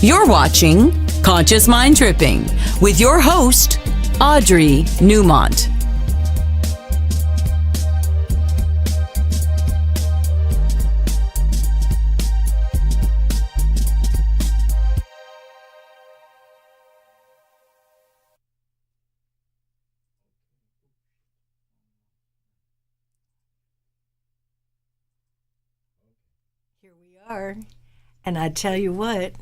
You're watching Conscious Mind Tripping with your host, Audrey Newmont. Here we are. And I tell you what,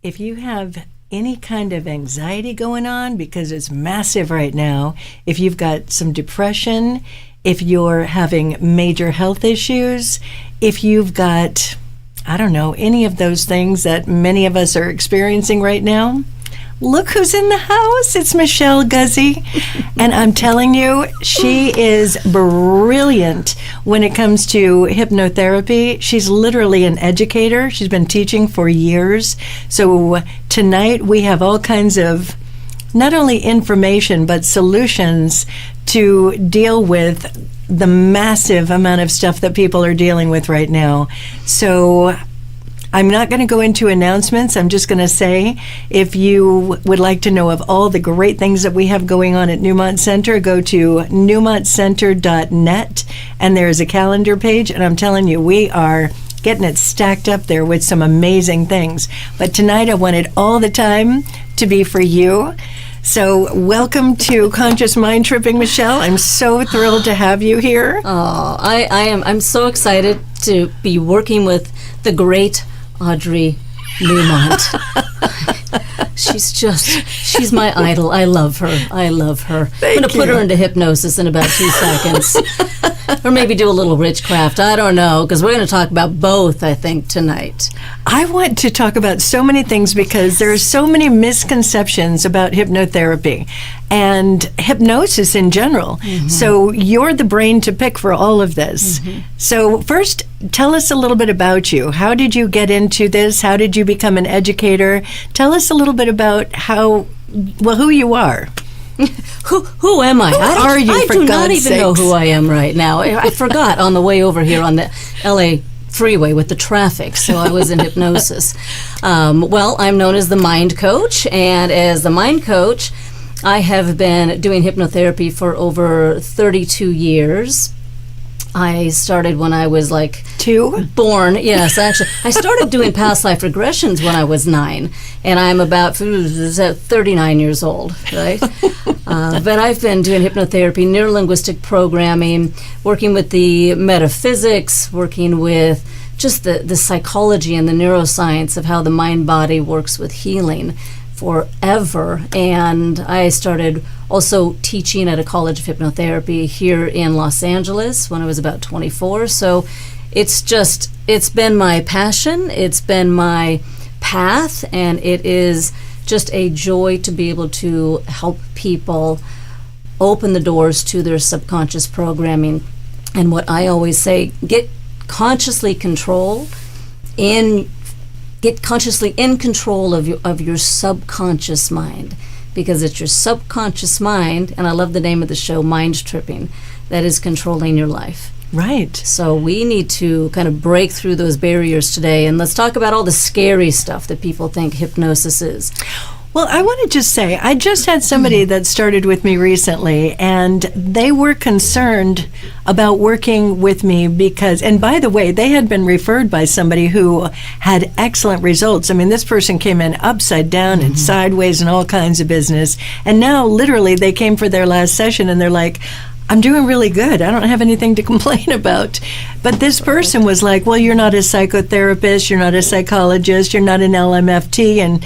if you have any kind of anxiety going on, because it's massive right now, if you've got some depression, if you're having major health issues, if you've got, I don't know, any of those things that many of us are experiencing right now, look who's in the house. It's Michele Guzy. And I'm telling you, she is brilliant when it comes to hypnotherapy. She's literally an educator. She's been teaching for years. So tonight we have all kinds of not only information, but solutions to deal with the massive amount of stuff that people are dealing with right now. So I'm not going to go into announcements. I'm just going to say, if you would like to know of all the great things that we have going on at Newmont Center, go to newmontcenter.net, and there's a calendar page, and I'm telling you, we are getting it stacked up there with some amazing things. But tonight I wanted all the time to be for you. So welcome to Conscious Mind Tripping, Michele. I'm so thrilled to have you here. Oh, I'm so excited to be working with the great Audrey Newmont. She's my idol. I love her. I'm going to put her into hypnosis in about 2 seconds. Or maybe do a little witchcraft. I don't know, because we're going to talk about both, I think, tonight. I want to talk about so many things because there are so many misconceptions about hypnotherapy and hypnosis in general. Mm-hmm. So you're the brain to pick for all of this. Mm-hmm. So first, tell us a little bit about you. How did you get into this? How did you become an educator? Tell us a little bit about who you are. Who am I? I do not even know who I am right now. I forgot on the way over here on the LA freeway with the traffic, so I was in hypnosis. Well, I'm known as the Mind Coach, and as the Mind Coach, I have been doing hypnotherapy for over 32 years. I started when I was like 2? Born, yes, actually. I started doing past life regressions when I was 9, and I'm about 39 years old, right? But I've been doing hypnotherapy, neurolinguistic programming, working with the metaphysics, working with just the psychology and the neuroscience of how the mind-body works with healing forever. And I started also teaching at a college of hypnotherapy here in Los Angeles when I was about 24. So it's been my passion, it's been my path, and it is just a joy to be able to help people open the doors to their subconscious programming. And what I always say, get consciously in control of your subconscious mind, because it's your subconscious mind, and I love the name of the show, Mind Tripping, that is controlling your life. Right. So we need to kind of break through those barriers today, and let's talk about all the scary stuff that people think hypnosis is. Well, I want to just say, I just had somebody that started with me recently, and they were concerned about working with me because, and by the way, they had been referred by somebody who had excellent results. I mean, this person came in upside down and sideways and all kinds of business, and now literally they came for their last session and they're like, I'm doing really good. I don't have anything to complain about. But this person was like, well, you're not a psychotherapist, you're not a psychologist, you're not an LMFT, and,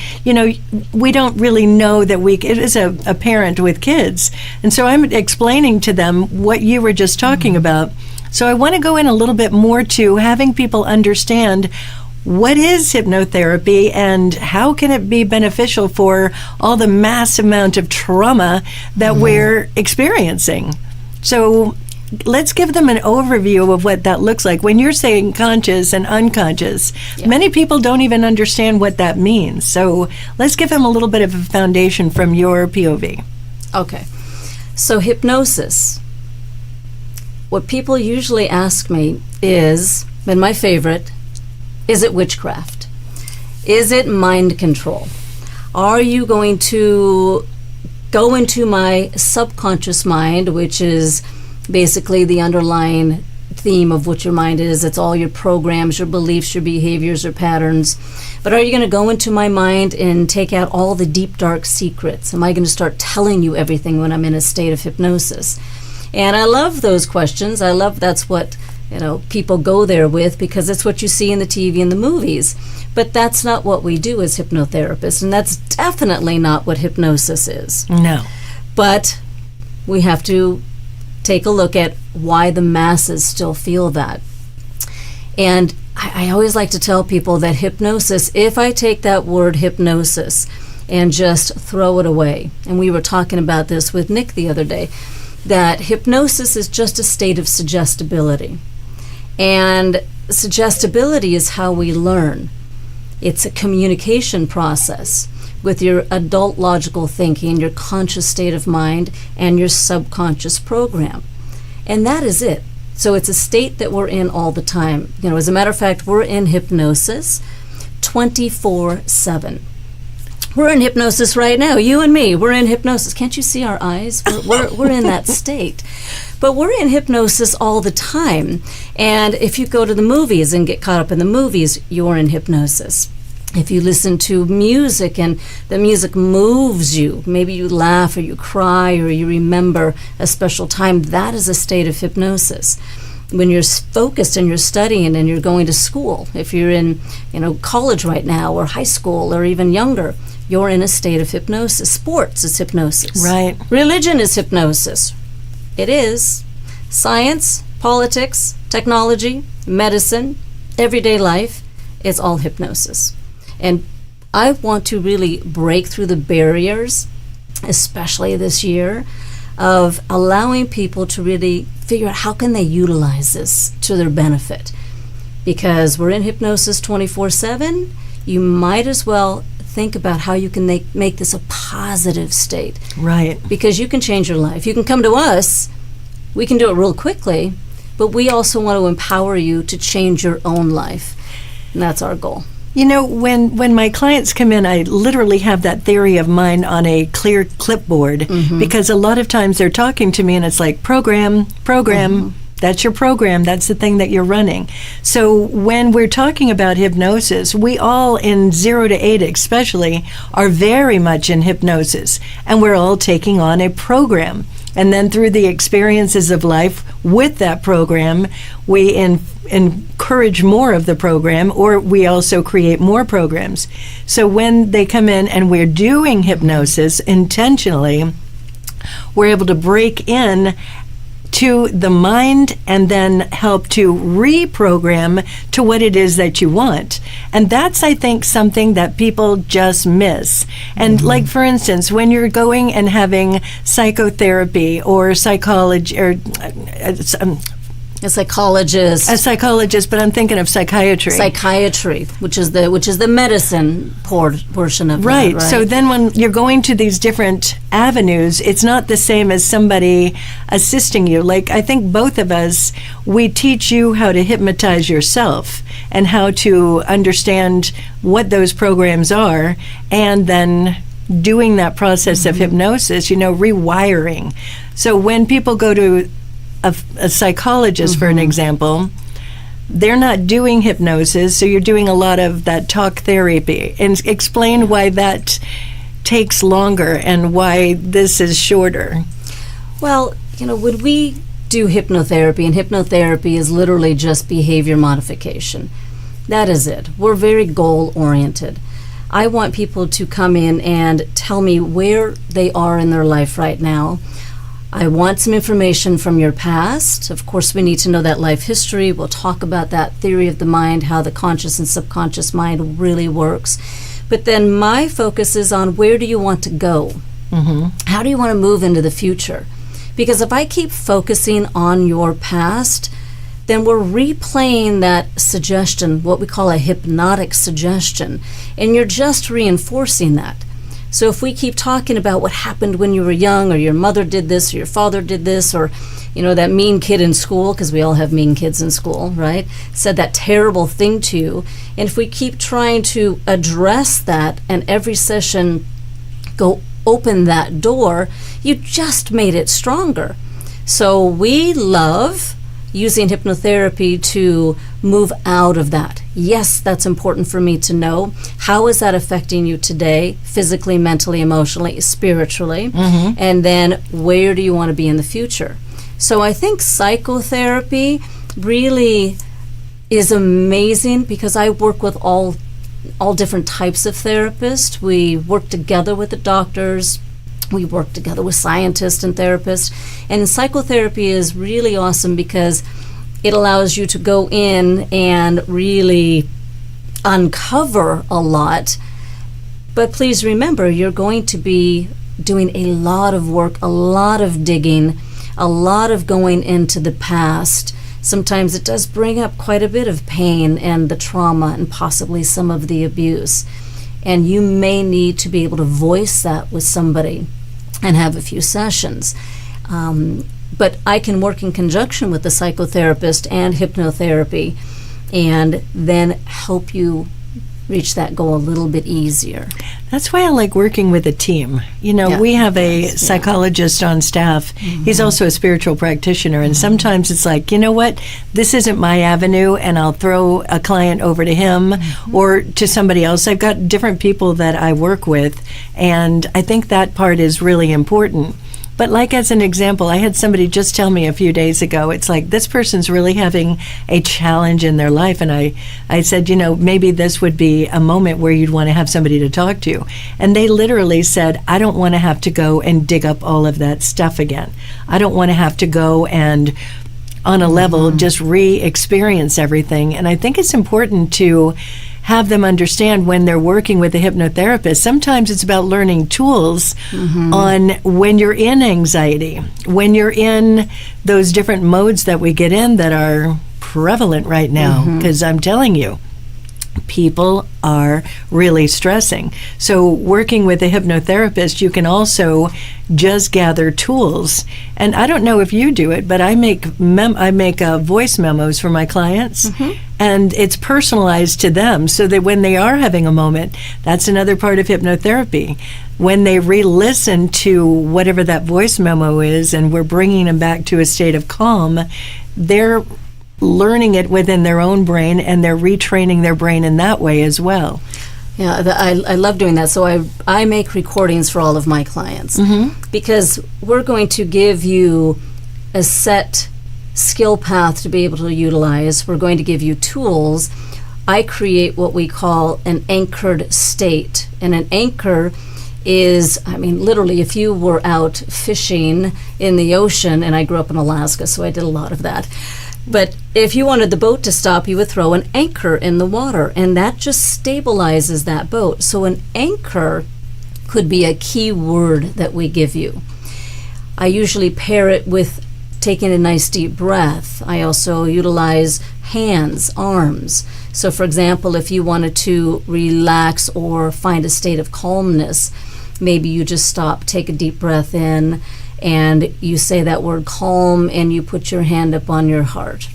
we don't really know that it is a parent with kids. And so I'm explaining to them what you were just talking about. So I want to go in a little bit more to having people understand what is hypnotherapy and how can it be beneficial for all the mass amount of trauma that we're experiencing. So let's give them an overview of what that looks like. When you're saying conscious and unconscious, many people don't even understand what that means. So let's give them a little bit of a foundation from your POV. Okay. So hypnosis. What people usually ask me is, and my favorite, is it witchcraft? Is it mind control? Are you going to go into my subconscious mind, which is basically the underlying theme of what your mind is? It's all your programs, your beliefs, your behaviors, your patterns. But are you going to go into my mind and take out all the deep, dark secrets? Am I going to start telling you everything when I'm in a state of hypnosis? And I love those questions. I love that's what people go there with, because it's what you see in the TV and the movies. But that's not what we do as hypnotherapists, and that's definitely not what hypnosis is. No. But we have to take a look at why the masses still feel that. And I always like to tell people that hypnosis, if I take that word hypnosis and just throw it away, and we were talking about this with Nick the other day, that hypnosis is just a state of suggestibility. And suggestibility is how we learn. It's a communication process with your adult logical thinking, your conscious state of mind, and your subconscious program. And that is it. So it's a state that we're in all the time. As a matter of fact, we're in hypnosis 24/7. We're in hypnosis right now. You and me, we're in hypnosis. Can't you see our eyes? We're in that state. But we're in hypnosis all the time. And if you go to the movies and get caught up in the movies, you're in hypnosis. If you listen to music and the music moves you, maybe you laugh or you cry or you remember a special time, that is a state of hypnosis. When you're focused and you're studying and you're going to school, if you're in college right now or high school or even younger, you're in a state of hypnosis. Sports is hypnosis. Right. Religion is hypnosis. It is. Science, politics, technology, medicine, everyday life, it's all hypnosis. And I want to really break through the barriers, especially this year, of allowing people to really figure out how can they utilize this to their benefit. Because we're in hypnosis 24/7, you might as well think about how you can make this a positive state. Right. Because you can change your life. You can come to us, we can do it real quickly, but we also want to empower you to change your own life. And that's our goal. When my clients come in, I literally have that theory of mine on a clear clipboard, because a lot of times they're talking to me and it's like, program, that's your program, that's the thing that you're running. So when we're talking about hypnosis, we all in 0 to 8 especially are very much in hypnosis, and we're all taking on a program. And then through the experiences of life with that program, we encourage more of the program, or we also create more programs. So when they come in and we're doing hypnosis intentionally, we're able to break in to the mind and then help to reprogram to what it is that you want. And that's, I think, something that people just miss. And like, for instance, when you're going and having psychotherapy or psychology or A psychologist, but I'm thinking of psychiatry. Psychiatry, which is the medicine portion of right. that, right? So then when you're going to these different avenues, it's not the same as somebody assisting you. Like, I think both of us, we teach you how to hypnotize yourself and how to understand what those programs are, and then doing that process of hypnosis, rewiring. So when people go to a psychologist, for an example, they're not doing hypnosis, so you're doing a lot of that talk therapy. And explain why that takes longer and why this is shorter. Well, when we do hypnotherapy, and hypnotherapy is literally just behavior modification. That is it. We're very goal-oriented. I want people to come in and tell me where they are in their life right now. I want some information from your past. Of course, we need to know that life history. We'll talk about that theory of the mind, how the conscious and subconscious mind really works. But then my focus is on, where do you want to go? How do you want to move into the future? Because if I keep focusing on your past, then we're replaying that suggestion, what we call a hypnotic suggestion, and you're just reinforcing that. So if we keep talking about what happened when you were young, or your mother did this, or your father did this, or that mean kid in school, because we all have mean kids in school, right? Said that terrible thing to you. And if we keep trying to address that and every session go open that door, you just made it stronger. So we love using hypnotherapy to move out of that. Yes, that's important for me to know. How is that affecting you today, physically, mentally, emotionally, spiritually? And then where do you want to be in the future? So I think psychotherapy really is amazing because I work with all different types of therapists. We work together with the doctors. We work together with scientists and therapists. And psychotherapy is really awesome because it allows you to go in and really uncover a lot. But please remember, you're going to be doing a lot of work, a lot of digging, a lot of going into the past. Sometimes it does bring up quite a bit of pain and the trauma and possibly some of the abuse. And you may need to be able to voice that with somebody and have a few sessions. But I can work in conjunction with the psychotherapist and hypnotherapy and then help you reach that goal a little bit easier. That's why I like working with a team. We have a psychologist on staff. He's also a spiritual practitioner, and sometimes it's like, you know what, this isn't my avenue, and I'll throw a client over to him or to somebody else. I've got different people that I work with, and I think that part is really important. But like as an example, I had somebody just tell me a few days ago, it's like this person's really having a challenge in their life. And I said, maybe this would be a moment where you'd want to have somebody to talk to. And they literally said, I don't want to have to go and dig up all of that stuff again. I don't want to have to go and on a level just re-experience everything. And I think it's important to have them understand when they're working with a hypnotherapist. Sometimes it's about learning tools on when you're in anxiety, when you're in those different modes that we get in that are prevalent right now. Because I'm telling you, people are really stressing. So working with a hypnotherapist, you can also just gather tools. And I don't know if you do it, but I make voice memos for my clients, and it's personalized to them so that when they are having a moment, that's another part of hypnotherapy. When they re-listen to whatever that voice memo is, and we're bringing them back to a state of calm, they're learning it within their own brain, and they're retraining their brain in that way as well. Yeah, I love doing that. So I make recordings for all of my clients because we're going to give you a set skill path to be able to utilize. We're going to give you tools. I create what we call an anchored state. And an anchor is, literally, if you were out fishing in the ocean, and I grew up in Alaska, so I did a lot of that. But if you wanted the boat to stop, you would throw an anchor in the water, and that just stabilizes that boat. So an anchor could be a key word that we give you. I usually pair it with taking a nice deep breath. I also utilize hands, arms. So for example, if you wanted to relax or find a state of calmness, maybe you just stop, take a deep breath in, and you say that word calm and you put your hand up on your heart.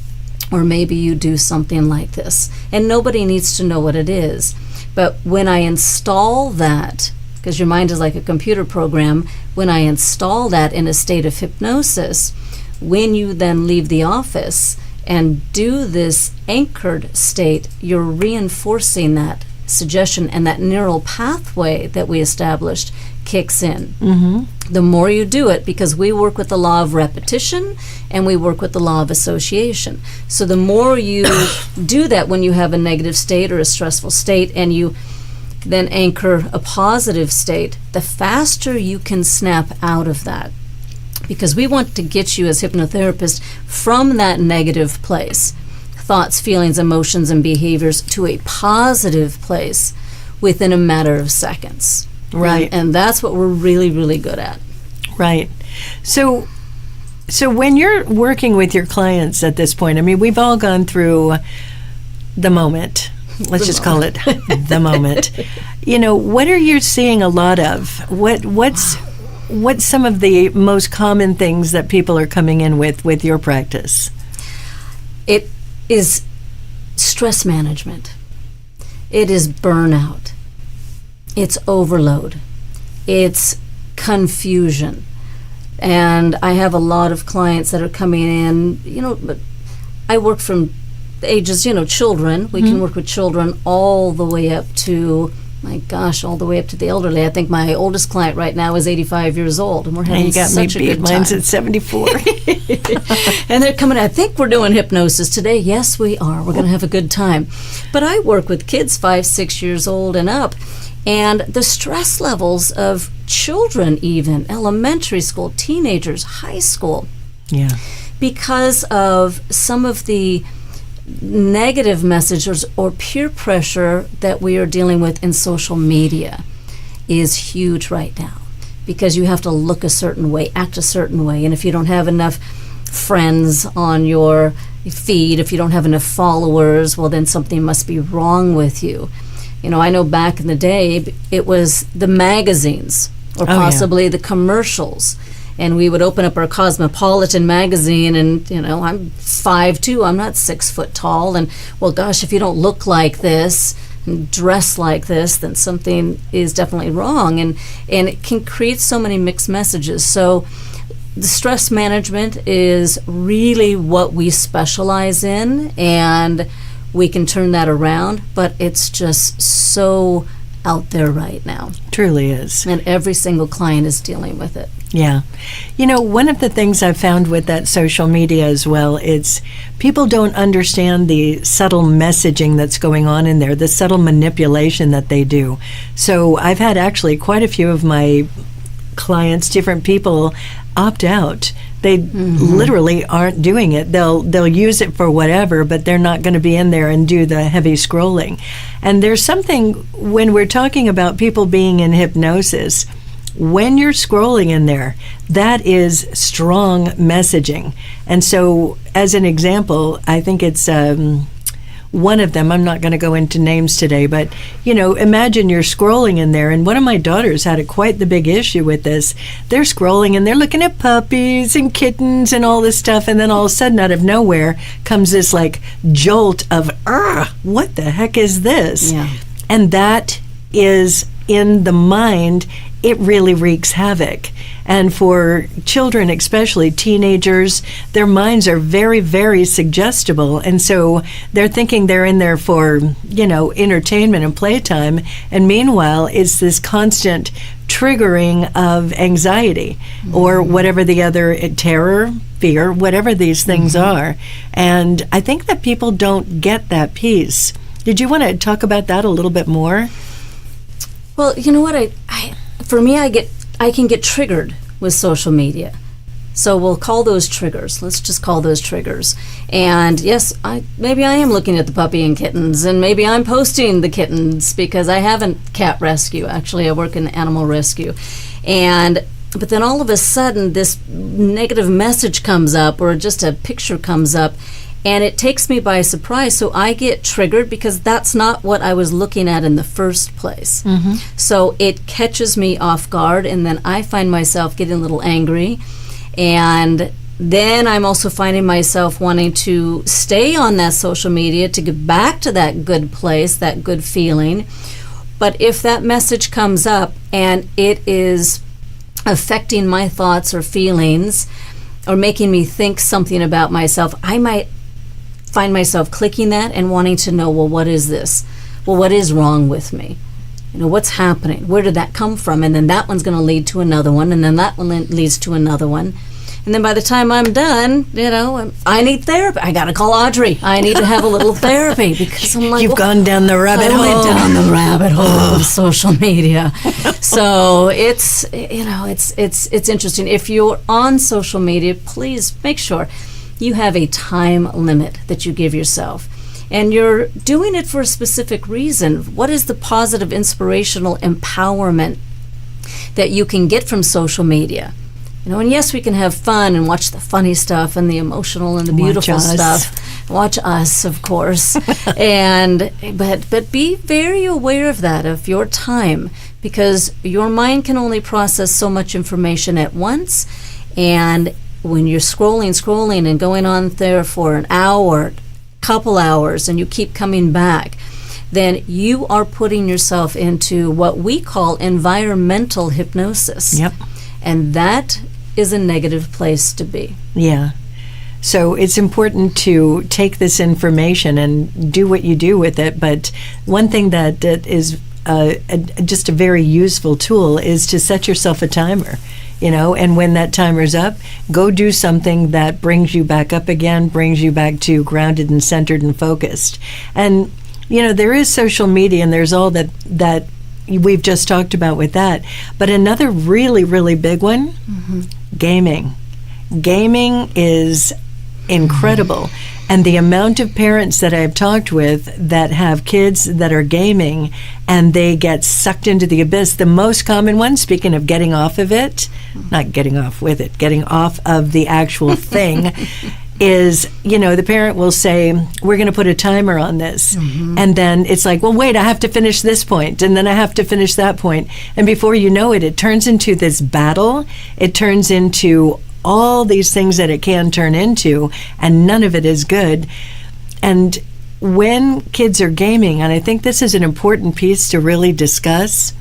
Or maybe you do something like this. And nobody needs to know what it is. But when I install that, because your mind is like a computer program, when I install that in a state of hypnosis, when you then leave the office and do this anchored state, you're reinforcing that suggestion, and that neural pathway that we established kicks in. The more you do it, because we work with the law of repetition and we work with the law of association. So the more you do that when you have a negative state or a stressful state, and you then anchor a positive state, the faster you can snap out of that. Because we want to get you as hypnotherapists from that negative place, thoughts, feelings, emotions, and behaviors, to a positive place within a matter of seconds. Right. And that's what we're really, really good at. Right. So when you're working with your clients at this point, we've all gone through the moment. Let's just call it the moment. What are you seeing a lot of? What's what's some of the most common things that people are coming in with your practice? It is stress management. It is burnout. It's overload. It's confusion. And I have a lot of clients that are coming in, but I work from ages, children. We can work with children all the way up to, all the way up to the elderly. I think my oldest client right now is 85 years old, and we're having such a good time. Mine's at 74. And they're coming, I think we're doing hypnosis today. Yes, we are. We're going to have a good time. But I work with kids 5, 6 years old and up. And the stress levels of children, even elementary school, teenagers, high school, because of some of the negative messages or peer pressure that we are dealing with in social media is huge right now, because you have to look a certain way, act a certain way, and if you don't have enough friends on your feed, if you don't have enough followers, well, then something must be wrong with you. I know back in the day, it was the magazines or possibly the commercials. And we would open up our Cosmopolitan magazine and, I'm 5'2", I'm not 6 foot tall. And, well, gosh, if you don't look like this and dress like this, then something is definitely wrong. And it can create so many mixed messages. So the stress management is really what we specialize in, and we can turn that around, but it's just so out there right now. Truly is. And every single client is dealing with it. Yeah. One of the things I've found with that social media as well, it's people don't understand the subtle messaging that's going on in there, the subtle manipulation that they do. So I've had actually quite a few of my clients, different people, opt out. They literally aren't doing it. They'll use it for whatever, but they're not going to be in there and do the heavy scrolling. And there's something, when we're talking about people being in hypnosis, when you're scrolling in there, that is strong messaging. And so, as an example, I think it's one of them, I'm not going to go into names today, but, imagine you're scrolling in there, and one of my daughters had quite the big issue with this. They're scrolling, and they're looking at puppies and kittens and all this stuff, and then all of a sudden, out of nowhere, comes this, jolt of, what the heck is this? Yeah. And that is, in the mind, it really wreaks havoc. And for children, especially teenagers, their minds are very, very suggestible. And so they're thinking they're in there for, entertainment and playtime. And meanwhile, it's this constant triggering of anxiety or whatever the other, terror, fear, whatever these things are. And I think that people don't get that piece. Did you want to talk about that a little bit more? Well, you know what? For me, I can get triggered with social media. So we'll call those triggers. Let's just call those triggers. And yes, maybe I am looking at the puppy and kittens, and maybe I'm posting the kittens because I have a cat rescue. Actually, I work in animal rescue. But then all of a sudden, this negative message comes up, or just a picture comes up, and it takes me by surprise. So I get triggered because that's not what I was looking at in the first place. So it catches me off guard, and then I find myself getting a little angry. And then I'm also finding myself wanting to stay on that social media to get back to that good place, that good feeling. But if that message comes up and it is affecting my thoughts or feelings or making me think something about myself, I might find myself clicking that and wanting to know, well, what is this? Well, what is wrong with me? What's happening? Where did that come from? And then that one's going to lead to another one, and then that one leads to another one. And then by the time I'm done, I need therapy. I got to call Audrey. I need to have a little therapy because I'm like, you've gone down the rabbit hole. I went down the rabbit hole of social media. So it's interesting. If you're on social media, please make sure you have a time limit that you give yourself. And you're doing it for a specific reason. What is the positive, inspirational empowerment that you can get from social media? And yes, we can have fun and watch the funny stuff and the emotional and the beautiful stuff. Watch us, of course. But be very aware of that, of your time, because your mind can only process so much information at once. And when you're scrolling and going on there for an hour, couple hours, and you keep coming back, then you are putting yourself into what we call environmental hypnosis. Yep. And that is a negative place to be. Yeah. So it's important to take this information and do what you do with it. But one thing that is just a very useful tool is to set yourself a timer, and when that timer's up, go do something that brings you back up again, brings you back to grounded and centered and focused. And, there is social media, and there's all that we've just talked about with that. But another really, really big one, gaming. Gaming is incredible. And the amount of parents that I've talked with that have kids that are gaming and they get sucked into the abyss, the most common one, speaking of getting off of it, not getting off with it, getting off of the actual thing, is, the parent will say, we're going to put a timer on this. And then it's like, well, wait, I have to finish this point, and then I have to finish that point. And before you know it, it turns into this battle. It turns into all these things that it can turn into, and none of it is good. And when kids are gaming, and I think this is an important piece to really discuss,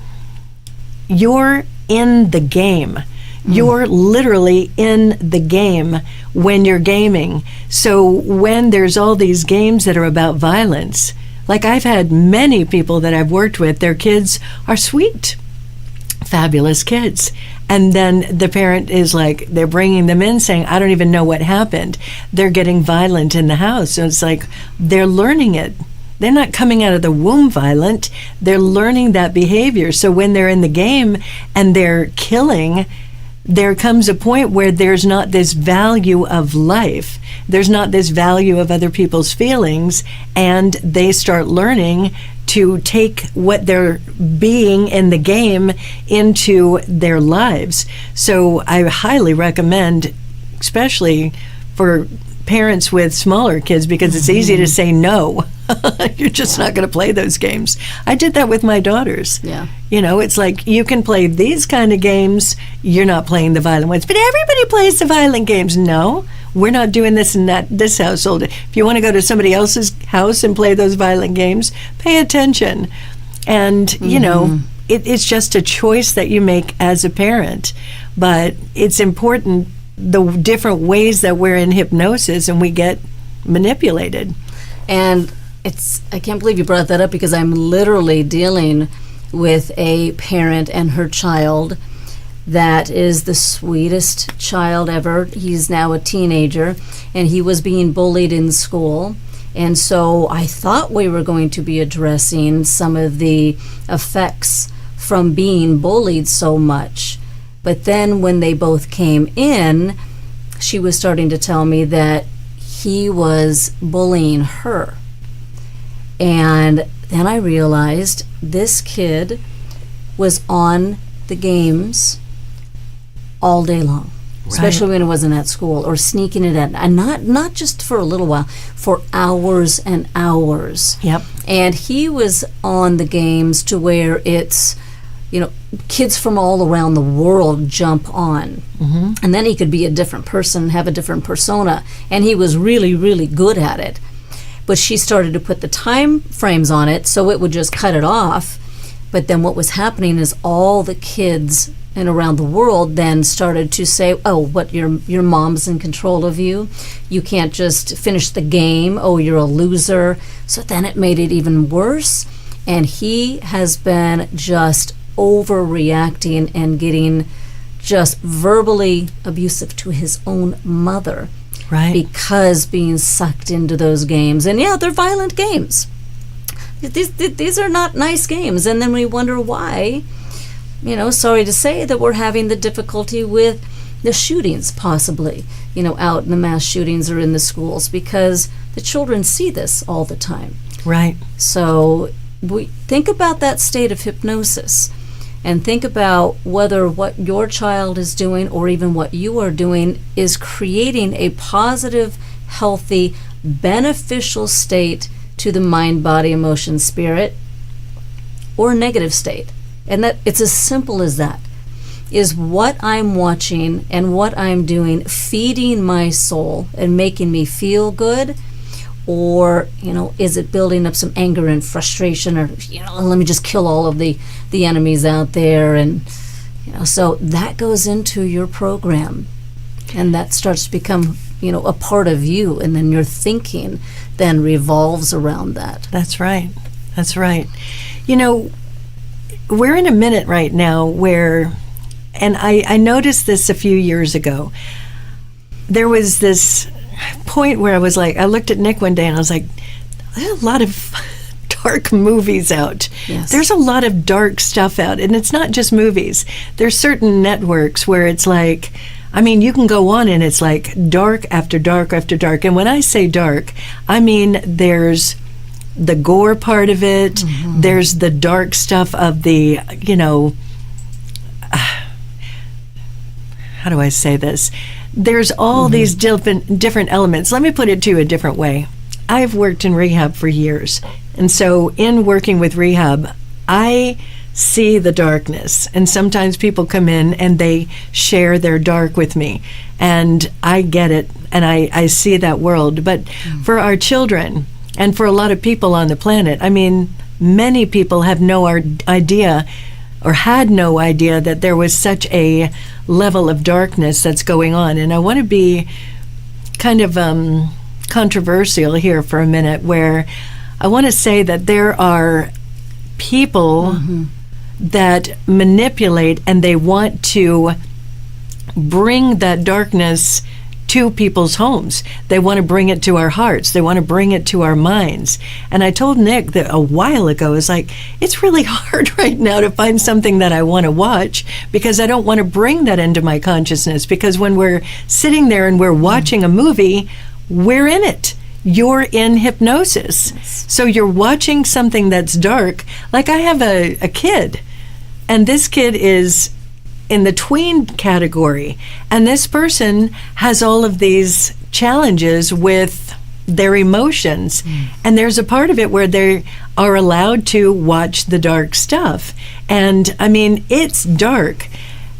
you're in the game. You're literally in the game when you're gaming. So when there's all these games that are about violence, like I've had many people that I've worked with, their kids are sweet, fabulous kids. And then the parent is like, they're bringing them in saying, I don't even know what happened. They're getting violent in the house. So it's like, they're learning it. They're not coming out of the womb violent. They're learning that behavior. So when they're in the game and they're killing, there comes a point where there's not this value of life. There's not this value of other people's feelings. And they start learning to take what they're being in the game into their lives. So I highly recommend, especially for parents with smaller kids, because it's easy to say no. You're just not going to play those games. I did that with my daughters. Yeah. It's like, you can play these kind of games, you're not playing the violent ones. But everybody plays the violent games. No, we're not doing this in this household. If you want to go to somebody else's house and play those violent games, pay attention. And, it's just a choice that you make as a parent. But it's important, the different ways that we're in hypnosis and we get manipulated. And I can't believe you brought that up, because I'm literally dealing with a parent and her child that is the sweetest child ever. He's now a teenager, and he was being bullied in school. And so I thought we were going to be addressing some of the effects from being bullied so much. But then when they both came in, she was starting to tell me that he was bullying her. And then I realized this kid was on the games all day long, especially when it wasn't at school, or sneaking it in, and not just for a little while, for hours and hours. Yep. And he was on the games to where it's, kids from all around the world jump on. And then he could be a different person, have a different persona, and he was really, really good at it. But she started to put the time frames on it so it would just cut it off. But then what was happening is all the kids and around the world then started to say, oh, what, your mom's in control of you? You can't just finish the game. Oh, you're a loser. So then it made it even worse. And he has been just overreacting and getting just verbally abusive to his own mother. Right. Because being sucked into those games. And yeah, they're violent games. These are not nice games. And then we wonder why, sorry to say, that we're having the difficulty with the shootings, possibly, out in the mass shootings or in the schools, because the children see this all the time. Right. So we think about that state of hypnosis, and think about whether what your child is doing or even what you are doing is creating a positive, healthy, beneficial state to the mind, body, emotion, spirit, or a negative state. And that it's as simple as that. Is what I'm watching and what I'm doing feeding my soul and making me feel good? Or, is it building up some anger and frustration, or, let me just kill all of the enemies out there? And, so that goes into your program, and that starts to become, a part of you, and then your thinking then revolves around that. That's right. That's right. We're in a minute right now where, and I noticed this a few years ago, there was this point where I looked at Nick one day and I was like, there's a lot of dark movies out. Yes. There's a lot of dark stuff out. And it's not just movies. There's certain networks where it's like, you can go on and it's like dark after dark after dark. And when I say dark, I mean there's the gore part of it. Mm-hmm. There's the dark stuff of the, how do I say this? There's all these different elements. Let me put it to you a different way. I've worked in rehab for years. And so in working with rehab, I see the darkness. And sometimes people come in and they share their dark with me. And I get it. And I see that world. But for our children and for a lot of people on the planet, many people have no idea or had no idea that there was such a level of darkness that's going on. And I want to be kind of controversial here for a minute, where I want to say that there are people that manipulate and they want to bring that darkness to people's homes. They want to bring it to our hearts. They want to bring it to our minds. And I told Nick that a while ago, it's really hard right now to find something that I want to watch, because I don't want to bring that into my consciousness. Because when we're sitting there and we're watching a movie, we're in it. You're in hypnosis. Yes. So you're watching something that's dark. Like I have a kid, and this kid is in the tween category, and this person has all of these challenges with their emotions, and there's a part of it where they are allowed to watch the dark stuff, and it's dark,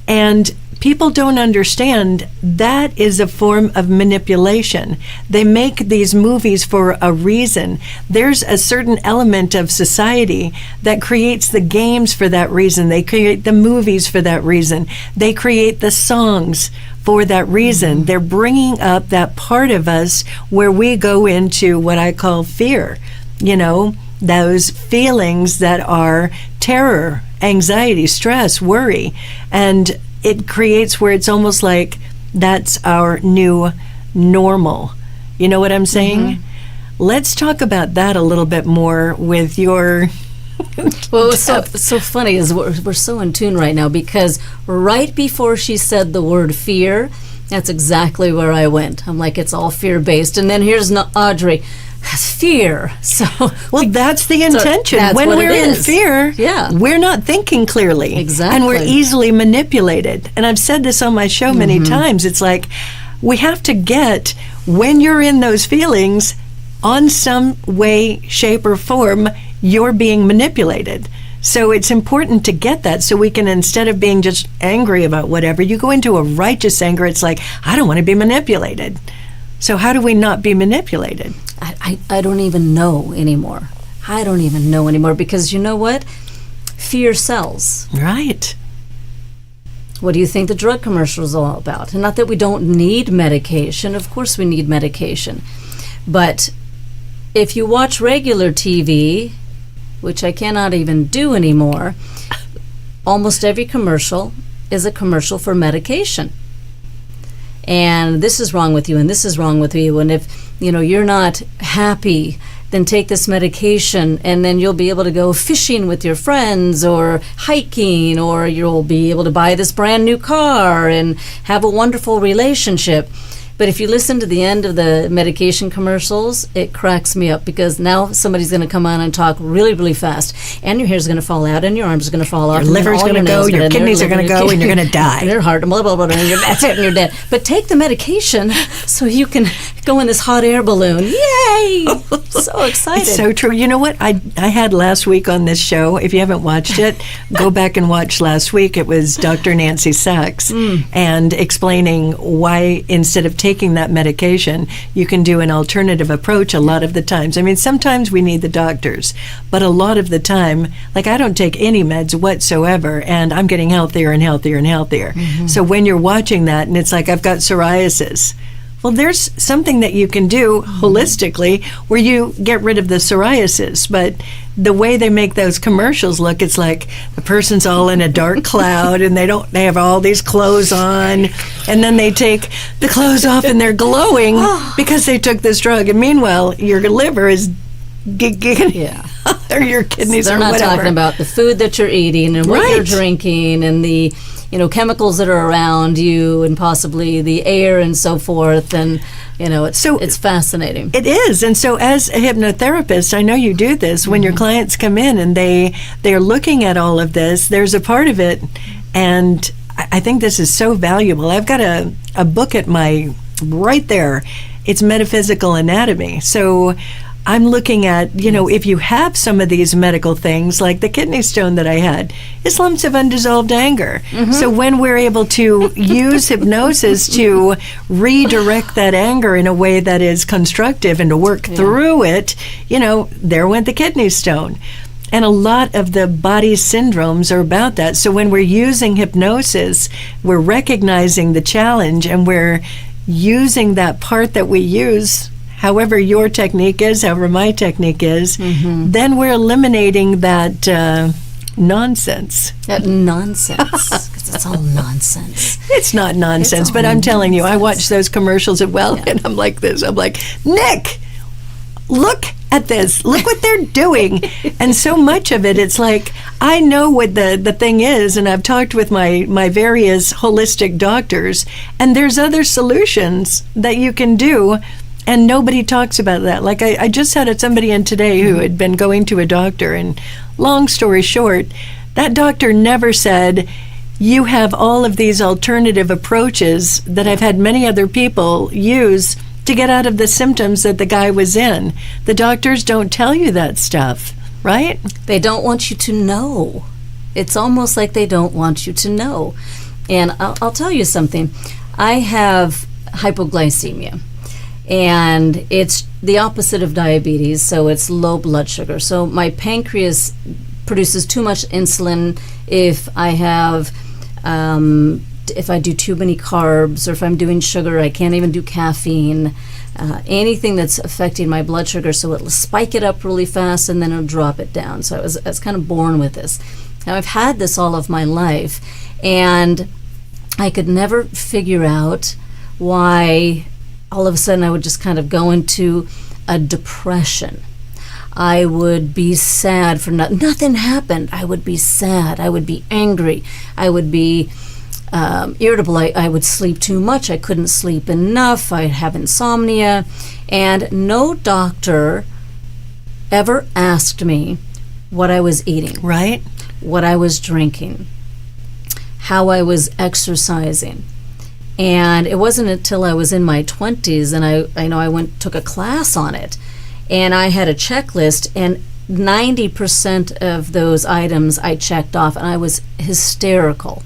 and people don't understand that is a form of manipulation. They make these movies for a reason. There's a certain element of society that creates the games for that reason. They create the movies for that reason. They create the songs for that reason. They're bringing up that part of us where we go into what I call fear. Those feelings that are terror, anxiety, stress, worry, and it creates where it's almost like that's our new normal. You know what I'm saying? Let's talk about that a little bit more with your... Well, what's so funny is we're so in tune right now, because right before she said the word fear, that's exactly where I went. I'm like, it's all fear-based. And then here's Audrey. Fear. So that's the intention. That's when we're in is. fear, we're not thinking clearly. Exactly. And we're easily manipulated. And I've said this on my show many times. It's like we have to get, when you're in those feelings, on some way, shape, or form, you're being manipulated. So it's important to get that, so we can, instead of being just angry about whatever, you go into a righteous anger. It's like, I don't want to be manipulated. So how do we not be manipulated? I don't even know anymore. I don't even know anymore, because you know what? Fear sells. Right. What do you think the drug commercial is all about? And not that we don't need medication. Of course we need medication. But if you watch regular TV, which I cannot even do anymore, almost every commercial is a commercial for medication. And this is wrong with you, and this is wrong with you, and if you're not happy, then take this medication, and then you'll be able to go fishing with your friends, or hiking, or you'll be able to buy this brand new car and have a wonderful relationship. But if you listen to the end of the medication commercials, it cracks me up, because now somebody's going to come on and talk really, really fast, and your hair's going to fall out, and your arms are going to fall off, Your liver's going to go, your kidneys are going to go, and you're going to die. And your heart, blah, blah, blah, and that's it, and you're dead. But take the medication so you can go in this hot air balloon. Yay! So excited. It's so true. You know what? I had last week on this show, if you haven't watched it, go back and watch last week. It was Dr. Nancy Sachs, and explaining why instead of taking that medication, you can do an alternative approach a lot of the times. I mean, sometimes we need the doctors, but a lot of the time, like I don't take any meds whatsoever, and I'm getting healthier and healthier and healthier. So when you're watching that and it's like, I've got psoriasis, well, there's something that you can do holistically where you get rid of the psoriasis. But the way they make those commercials look, it's like the person's all in a dark cloud and they have all these clothes on, and then they take the clothes off and they're glowing because they took this drug. And meanwhile, your liver is or your kidneys so or whatever. They're not talking about the food that you're eating and what you're drinking and the chemicals that are around you and possibly the air and so forth. And, it's fascinating. It is. And so as a hypnotherapist, I know you do this, when your clients come in and they're looking at all of this, there's a part of it, and I think this is so valuable. I've got a book at right there. It's Metaphysical Anatomy. So I'm looking at, if you have some of these medical things, like the kidney stone that I had, it's lumps of undissolved anger. So when we're able to use hypnosis to redirect that anger in a way that is constructive and to work through it, there went the kidney stone. And a lot of the body syndromes are about that. So when we're using hypnosis, we're recognizing the challenge and we're using that part that we use, however your technique is, however my technique is, then we're eliminating that nonsense. That nonsense, because it's all nonsense. It's not nonsense, but I'm telling you, I watch those commercials and I'm like this. I'm like, Nick, look at this. Look what they're doing. And so much of it, it's like, I know what the thing is, and I've talked with my various holistic doctors, and there's other solutions that you can do. And nobody talks about that. Like I just had somebody in today who had been going to a doctor, and long story short, that doctor never said, you have all of these alternative approaches that I've had many other people use to get out of the symptoms that the guy was in. The doctors don't tell you that stuff, right? They don't want you to know. It's almost like they don't want you to know. And I'll tell you something. I have hypoglycemia. And it's the opposite of diabetes, so it's low blood sugar. So my pancreas produces too much insulin if I have, if I do too many carbs, or if I'm doing sugar. I can't even do caffeine, anything that's affecting my blood sugar. So it'll spike it up really fast and then it'll drop it down. So I was kind of born with this. Now I've had this all of my life, and I could never figure out why all of a sudden I would just kind of go into a depression. I would be sad for nothing happened. I would be sad. I would be angry. I would be irritable. I would sleep too much. I couldn't sleep enough. I'd have insomnia. And no doctor ever asked me what I was eating. Right. What I was drinking. How I was exercising. And it wasn't until I was in my 20s, and I took a class on it, and I had a checklist, and 90% of those items I checked off, and I was hysterical.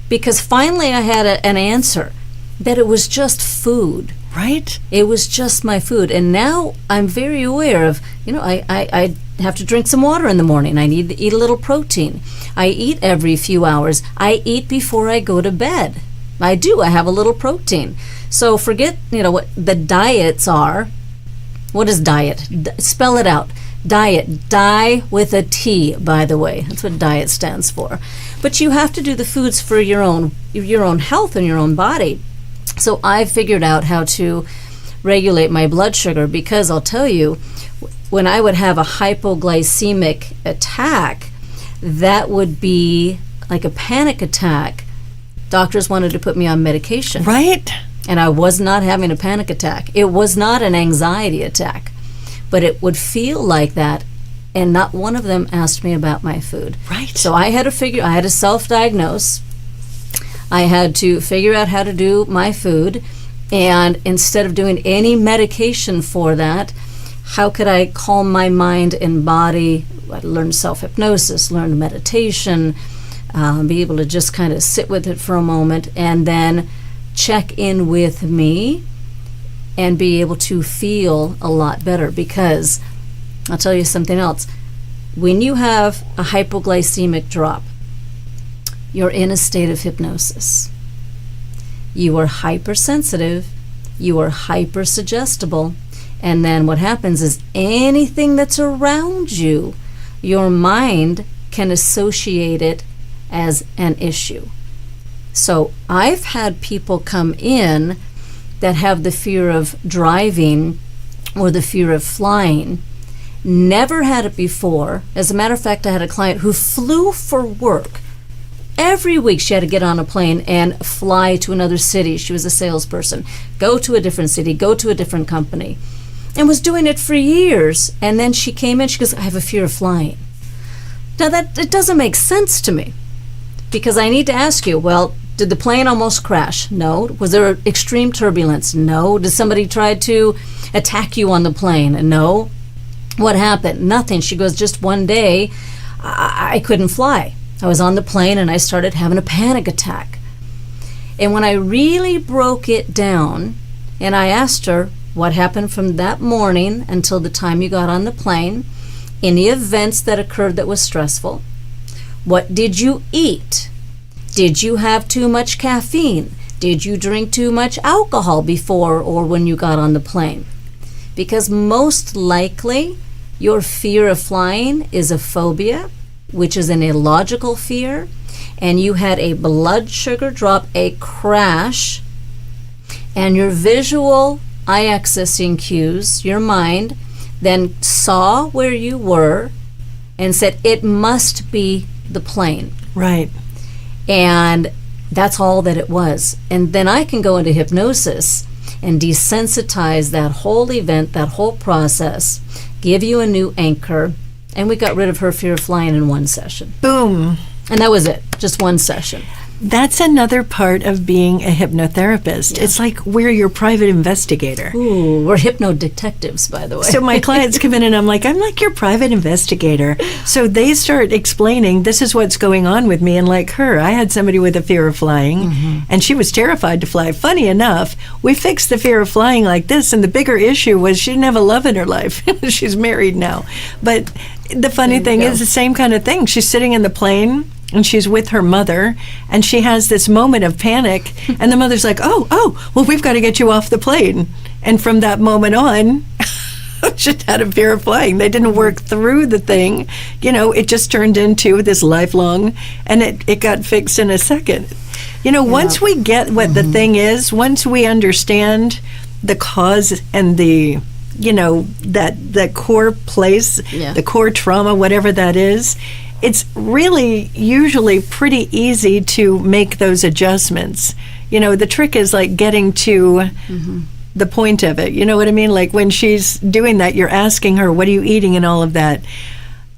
Because finally I had an answer, that it was just food. Right. It was just my food. And now I'm very aware of, I have to drink some water in the morning. I need to eat a little protein. I eat every few hours. I eat before I go to bed. I do. I have a little protein. So forget, what the diets are. What is diet? Spell it out. Diet. Die with a T, by the way. That's what diet stands for. But you have to do the foods for your own health and your own body. So I figured out how to regulate my blood sugar, because I'll tell you, when I would have a hypoglycemic attack, that would be like a panic attack. Doctors wanted to put me on medication. Right. And I was not having a panic attack. It was not an anxiety attack, but it would feel like that. And not one of them asked me about my food. Right. So I had to self-diagnose. I had to figure out how to do my food. And instead of doing any medication for that, how could I calm my mind and body? I learned self-hypnosis, learned meditation, be able to just kind of sit with it for a moment and then check in with me and be able to feel a lot better. Because I'll tell you something else. When you have a hypoglycemic drop, you're in a state of hypnosis. You are hypersensitive, you are hypersuggestible, and then what happens is anything that's around you, your mind can associate it as an issue. So I've had people come in that have the fear of driving or the fear of flying. Never had it before. As a matter of fact, I had a client who flew for work. Every week she had to get on a plane and fly to another city. She was a salesperson. Go to a different city, go to a different company. And was doing it for years. And then she came in, she goes, I have a fear of flying. Now it doesn't make sense to me. Because I need to ask you, well, did the plane almost crash? No. Was there extreme turbulence? No. Did somebody try to attack you on the plane? No. What happened? Nothing. She goes, just one day, I couldn't fly. I was on the plane and I started having a panic attack. And when I really broke it down and I asked her what happened from that morning until the time you got on the plane, any events that occurred that was stressful, what did you eat? Did you have too much caffeine? Did you drink too much alcohol before or when you got on the plane? Because most likely your fear of flying is a phobia, which is an illogical fear, and you had a blood sugar drop, a crash, and your visual eye accessing cues, your mind, then saw where you were and said, it must be the plane. Right. And that's all that it was. And then I can go into hypnosis and desensitize that whole event, that whole process, give you a new anchor, and we got rid of her fear of flying in one session. Boom. And that was it, just one session. That's another part of being a hypnotherapist. Yeah. It's like we're your private investigator. Ooh, we're hypno detectives, by the way. So my clients come in and I'm like your private investigator. So they start explaining, this is what's going on with me. And like her, I had somebody with a fear of flying and she was terrified to fly. Funny enough, we fixed the fear of flying like this. And the bigger issue was she didn't have a love in her life. She's married now. But the funny thing is the same kind of thing. She's sitting in the plane and she's with her mother, and she has this moment of panic, and the mother's like, oh, well, we've got to get you off the plane. And from that moment on, she had a fear of flying. They didn't work through the thing. It just turned into this lifelong, and it got fixed in a second. Once we get what the thing is, once we understand the cause and the that core place, the core trauma, whatever that is, it's really usually pretty easy to make those adjustments. The trick is like getting to the point of it. You know what I mean? Like when she's doing that, you're asking her, what are you eating and all of that.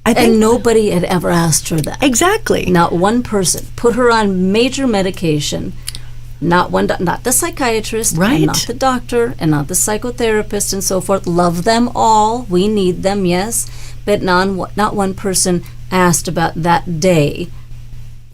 And nobody had ever asked her that. Exactly. Not one person. Put her on major medication. Not the psychiatrist, right, and not the doctor, and not the psychotherapist, and so forth. Love them all. We need them, yes. But not one person asked about that day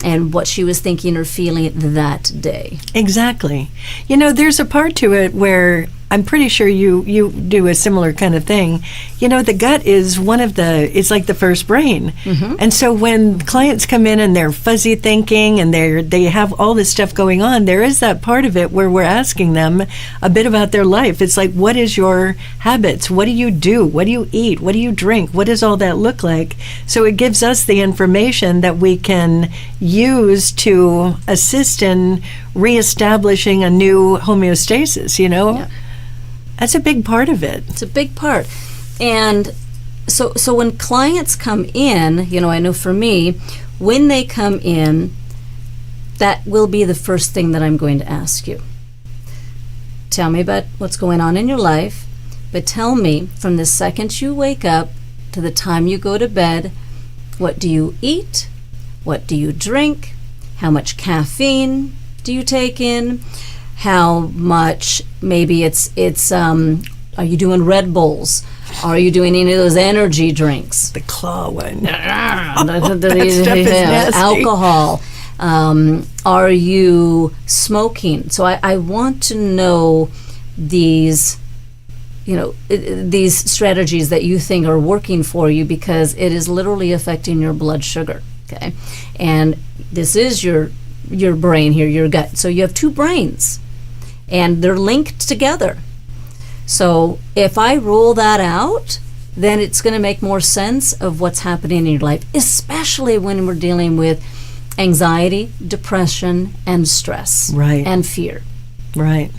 and what she was thinking or feeling that day. Exactly. There's a part to it where I'm pretty sure you do a similar kind of thing. The gut is it's like the first brain. And so when clients come in and they're fuzzy thinking and they have all this stuff going on, there is that part of it where we're asking them a bit about their life. It's like, what is your habits? What do you do? What do you eat? What do you drink? What does all that look like? So it gives us the information that we can use to assist in reestablishing a new homeostasis, Yeah. That's a big part of it. It's a big part. And so when clients come in, I know for me, when they come in, that will be the first thing that I'm going to ask you. tell me about what's going on in your life, but tell me from the second you wake up to the time you go to bed, what do you eat? What do you drink? How much caffeine do you take in? How much, maybe it's are you doing Red Bulls? Are you doing any of those energy drinks? The claw one. That stuff is nasty. Alcohol. Are you smoking? So I want to know these, these strategies that you think are working for you, because it is literally affecting your blood sugar. Okay, and this is your brain here, your gut. So you have two brains, and they're linked together. So if I rule that out, then it's going to make more sense of what's happening in your life, especially when we're dealing with anxiety, depression, and stress, right, and fear. Right.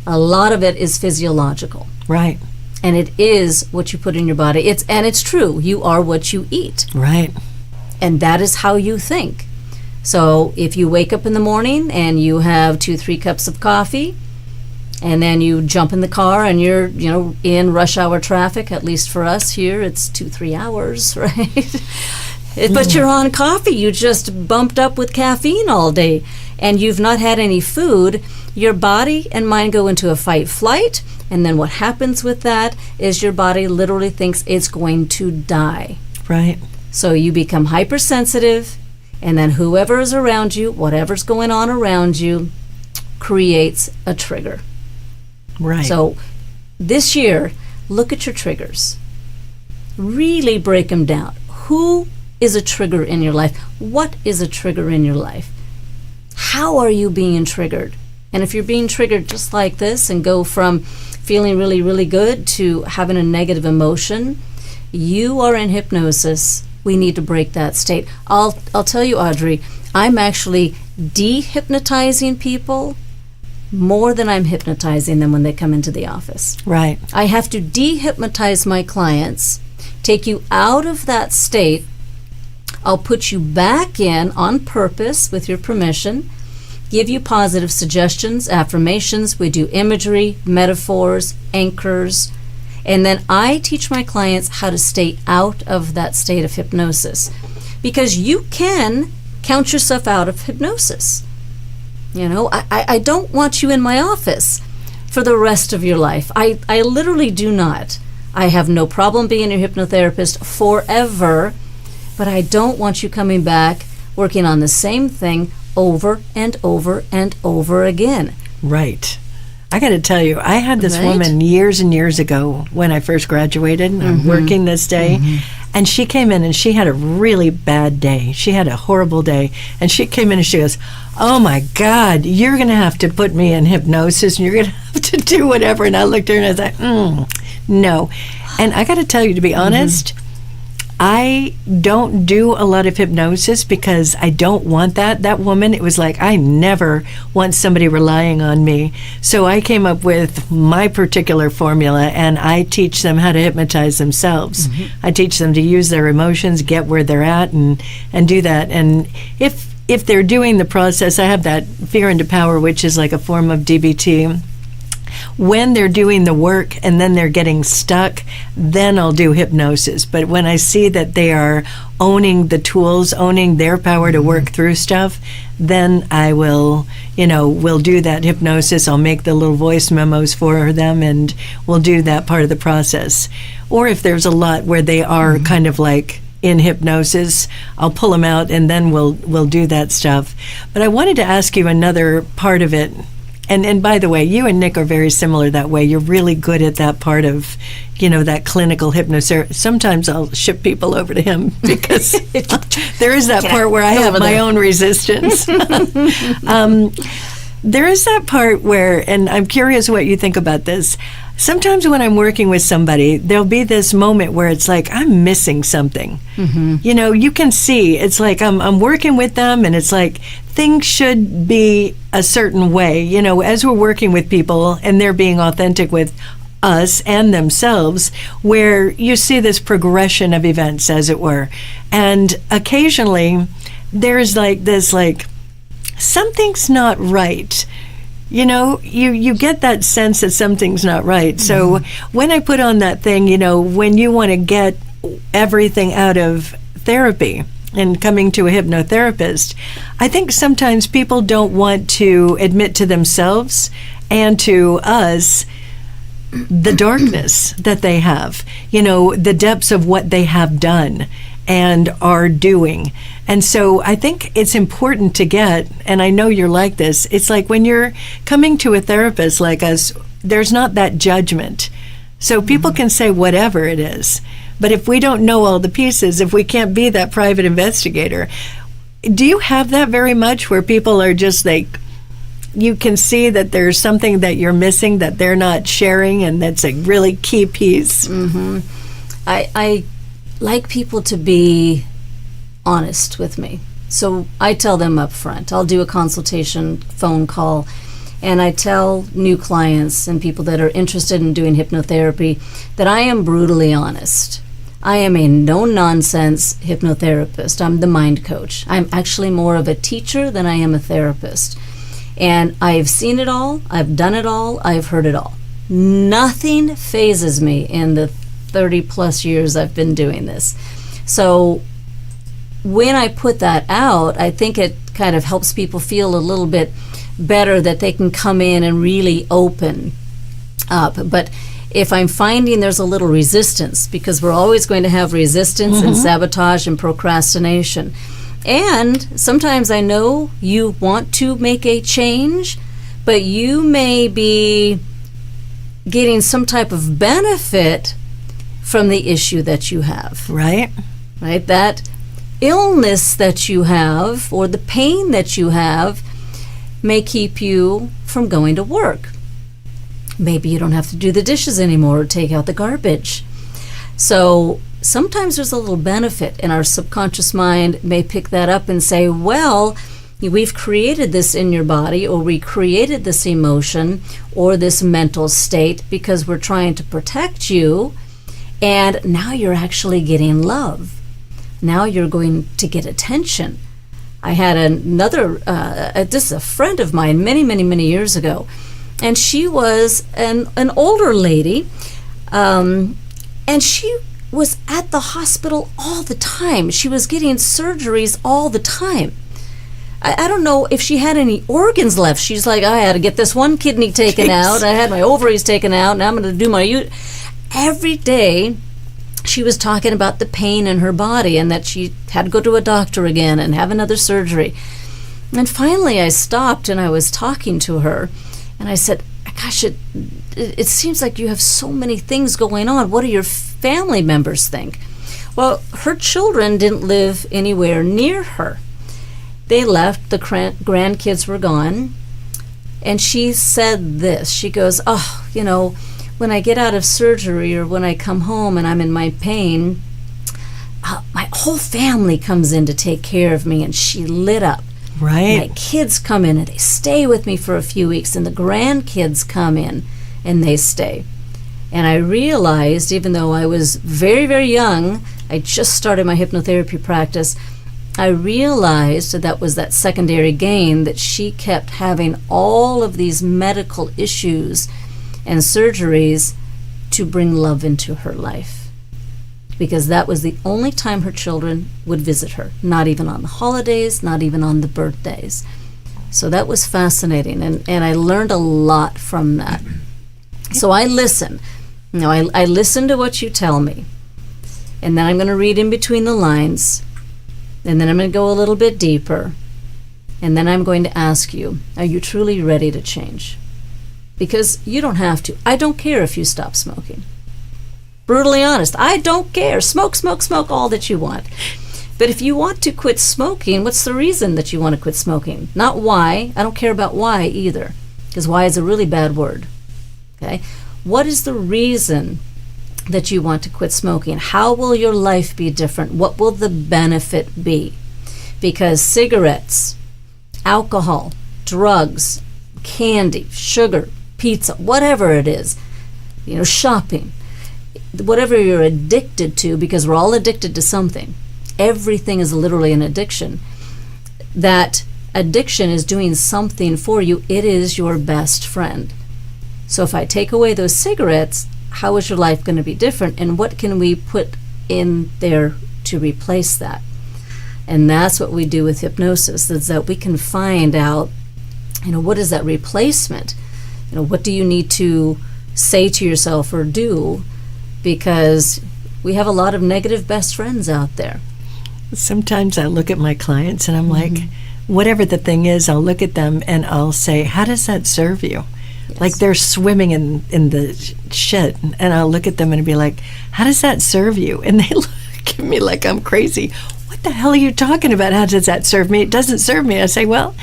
A lot of it is physiological. Right. And it is what you put in your body. It's true. You are what you eat. Right. And that is how you think. So if you wake up in the morning and you have 2-3 cups of coffee, and then you jump in the car and you're, in rush hour traffic, at least for us here, it's 2-3 hours, right? But you're on coffee. You just bumped up with caffeine all day, and you've not had any food. Your body and mind go into a fight flight, and then what happens with that is your body literally thinks it's going to die. Right. So you become hypersensitive, and then whoever is around you, whatever's going on around you, creates a trigger. Right. So this year, look at your triggers. Really break them down. Who is a trigger in your life? What is a trigger in your life? How are you being triggered? And if you're being triggered just like this and go from feeling really, really good to having a negative emotion, you are in hypnosis. We need to break that state. I'll tell you, Audrey, I'm actually de-hypnotizing people more than I'm hypnotizing them when they come into the office. Right. I have to de-hypnotize my clients, take you out of that state. I'll put you back in on purpose with your permission, give you positive suggestions, affirmations. We do imagery, metaphors, anchors, and then I teach my clients how to stay out of that state of hypnosis, because you can count yourself out of hypnosis. I don't want you in my office for the rest of your life. I literally do not. I have no problem being your hypnotherapist forever, but I don't want you coming back working on the same thing over and over and over again. Right. I got to tell you, I had this Right. woman years and years ago when I first graduated. I'm working this day. And she came in and she had a really bad day. She had a horrible day. And she came in and she goes, "Oh my God, you're going to have to put me in hypnosis and you're going to have to do whatever." And I looked at her and I was like, no. And I got to tell you, to be honest, I don't do a lot of hypnosis because I don't want that. That woman, it was like, I never want somebody relying on me. So I came up with my particular formula, and I teach them how to hypnotize themselves. I teach them to use their emotions, get where they're at, and do that. And if they're doing the process, I have that Fear into Power, which is like a form of DBT. When they're doing the work and then they're getting stuck, then I'll do hypnosis. But when I see that they are owning the tools, owning their power to work through stuff, then I will, we'll do that hypnosis. I'll make the little voice memos for them, and we'll do that part of the process. Or if there's a lot where they are kind of like in hypnosis, I'll pull them out, and then we'll do that stuff. But I wanted to ask you another part of it. And by the way, you and Nick are very similar that way. You're really good at that part of, that clinical hypnosis. Sometimes I'll ship people over to him because there is that part where I have my own resistance. There is that part where, and I'm curious what you think about this. Sometimes when I'm working with somebody, there'll be this moment where it's like, I'm missing something. You can see, it's like I'm working with them, and it's like things should be a certain way. As we're working with people and they're being authentic with us and themselves, where you see this progression of events, as it were. And occasionally there's like this, like, something's not right. you get that sense that something's not right. So when I put on that thing, when you want to get everything out of therapy and coming to a hypnotherapist, I think sometimes people don't want to admit to themselves and to us the darkness that they have, the depths of what they have done and are doing. And so I think it's important to get, and I know you're like this, it's like when you're coming to a therapist like us, there's not that judgment. So people can say whatever it is. But if we don't know all the pieces, if we can't be that private investigator, do you have that very much where people are just like, you can see that there's something that you're missing that they're not sharing, and that's a really key piece? I like people to be honest with me. So I tell them up front. I'll do a consultation phone call, and I tell new clients and people that are interested in doing hypnotherapy that I am brutally honest. I am a no-nonsense hypnotherapist. I'm the mind coach. I'm actually more of a teacher than I am a therapist. And I've seen it all, I've done it all, I've heard it all. Nothing phases me in the 30 plus years I've been doing this. So when I put that out, I think it kind of helps people feel a little bit better that they can come in and really open up. But if I'm finding there's a little resistance, because we're always going to have resistance and sabotage and procrastination. And sometimes I know you want to make a change, but you may be getting some type of benefit from the issue that you have. Right. That illness that you have or the pain that you have may keep you from going to work. Maybe you don't have to do the dishes anymore or take out the garbage. So sometimes there's a little benefit, and our subconscious mind may pick that up and say, well, we've created this in your body, or we created this emotion or this mental state because we're trying to protect you, and now you're actually getting love. Now you're going to get attention. I had another, this is a friend of mine many, many, many years ago, and she was an older lady, and she was at the hospital all the time. She was getting surgeries all the time. I don't know if she had any organs left. She's like, I had to get this one kidney taken out. I had my ovaries taken out. Now I'm going to do my... Every day she was talking about the pain in her body and that she had to go to a doctor again and have another surgery. And finally I stopped and I was talking to her, and I said, gosh, it seems like you have so many things going on. What do your family members think? Well, her children didn't live anywhere near her. They left, the grandkids were gone, and she said this. She goes, when I get out of surgery or when I come home and I'm in my pain, my whole family comes in to take care of me. And she lit up. Right. My kids come in and they stay with me for a few weeks, and the grandkids come in and they stay. And I realized, even though I was very, very young, I just started my hypnotherapy practice, I realized that was that secondary gain, that she kept having all of these medical issues and surgeries to bring love into her life, because that was the only time her children would visit her, not even on the holidays, not even on the birthdays. So that was fascinating, and I learned a lot from that. So I listen. I listen to what you tell me, and then I'm going to read in between the lines, and then I'm going to go a little bit deeper, and then I'm going to ask you, are you truly ready to change? Because you don't have to. I don't care if you stop smoking. Brutally honest, I don't care. Smoke, smoke, smoke all that you want. But if you want to quit smoking, what's the reason that you want to quit smoking? Not why. I don't care about why either, because why is a really bad word. Okay? What is the reason that you want to quit smoking? How will your life be different? What will the benefit be? Because cigarettes, alcohol, drugs, candy, sugar, pizza, whatever it is, shopping, whatever you're addicted to, because we're all addicted to something. Everything is literally an addiction. That addiction is doing something for you. It is your best friend. So if I take away those cigarettes, how is your life going to be different? And what can we put in there to replace that? And that's what we do with hypnosis, is that we can find out, what is that replacement? What do you need to say to yourself or do? Because we have a lot of negative best friends out there. Sometimes I look at my clients and I'm like, whatever the thing is, I'll look at them and I'll say, how does that serve you? Yes. Like they're swimming in the shit, and I'll look at them and be like, how does that serve you? And they look at me like I'm crazy. What the hell are you talking about? How does that serve me? It doesn't serve me. I say, well,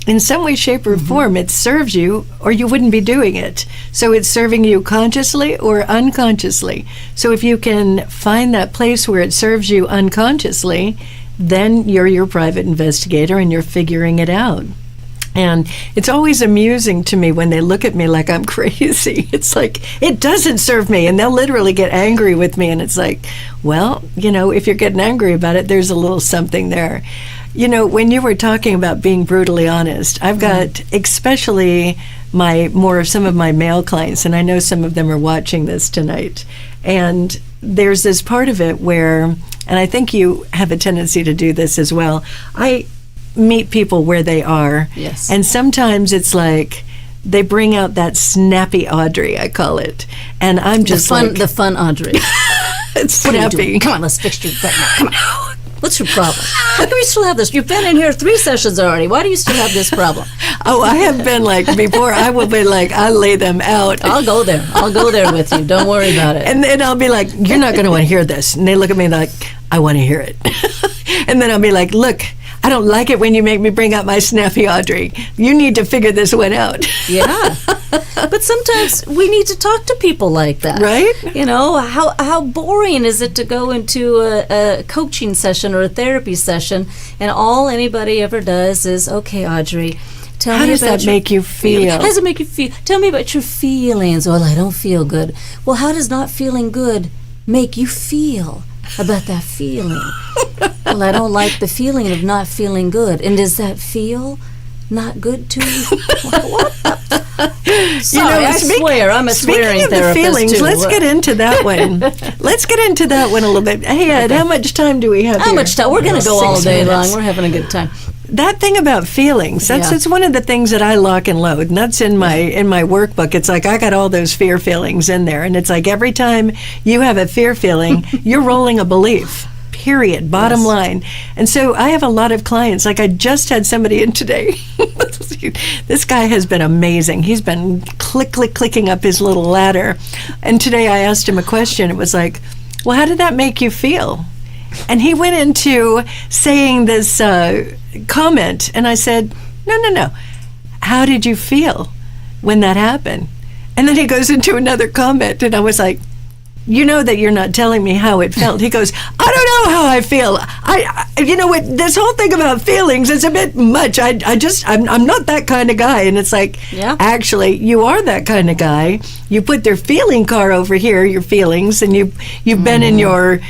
in some way, shape, or form, it serves you, or you wouldn't be doing it. So it's serving you consciously or unconsciously. So if you can find that place where it serves you unconsciously, then you're your private investigator and you're figuring it out. And it's always amusing to me when they look at me like I'm crazy. It's like, it doesn't serve me. And they'll literally get angry with me. And it's like, well, if you're getting angry about it, there's a little something there. When you were talking about being brutally honest, I've got especially some of my male clients, and I know some of them are watching this tonight. And there's this part of it where, and I think you have a tendency to do this as well, I meet people where they are. Yes. And sometimes it's like they bring out that snappy Audrey, I call it. And I'm just the fun Audrey. It's snappy. Come on, let's fix you right now. Come on. What's your problem? How can we still have this? You've been in here 3 sessions already. Why do you still have this problem? Oh, I have been before I will be I lay them out. I'll go there with you. Don't worry about it. And then I'll be like, you're not going to want to hear this. And they look at me like, I want to hear it. And then I'll be like, look, I don't like it when you make me bring out my snappy Audrey. You need to figure this one out. Yeah. But sometimes we need to talk to people like that. Right? How boring is it to go into a coaching session or a therapy session and all anybody ever does is, okay, Audrey, tell me about how does that make you feel? How does it make you feel? Tell me about your feelings. Well, I don't feel good. Well, how does not feeling good make you feel about that feeling? Well, I don't like the feeling of not feeling good. And does that feel not good to you? What? Sorry, I swear, I'm a swearing therapist feelings, too. Let's get into that one. Let's get into that one a little bit. Hey, Ed, how much time do we have How here? much time? We're going to go all day 6 minutes. long. We're having a good time. That thing about feelings, that's one of the things that I lock and load. And that's in my workbook. It's like I got all those fear feelings in there. And it's like every time you have a fear feeling, you're rolling a belief. Period. Bottom line. And so I have a lot of clients. Like I just had somebody in today. This guy has been amazing. He's been clicking up his little ladder. And today I asked him a question. It was like, well, how did that make you feel? And he went into saying this comment. And I said, no. How did you feel when that happened? And then he goes into another comment. And I was like, you know that you're not telling me how it felt. He goes, I don't know how I feel. This whole thing about feelings is a bit much. I'm not that kind of guy. And it's like, actually, you are that kind of guy. You put their feeling car over here, your feelings, and you've been in your